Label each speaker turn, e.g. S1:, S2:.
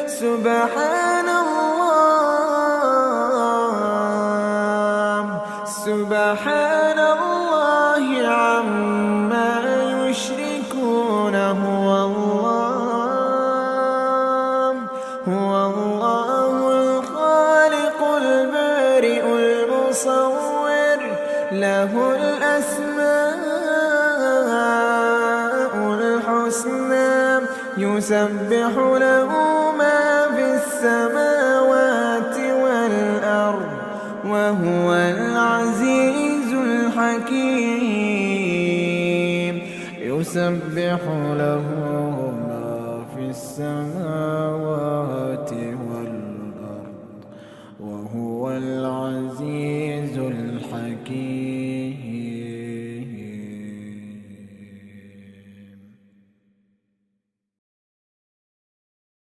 S1: سبحان الله سبحان الله عما يشركون. هو الله الخالق البارئ المصور، له الأسماء الحسنى، يسبح له ما في السماوات والأرض، وهو العزيز الحكيم. يسبح له ما في السماوات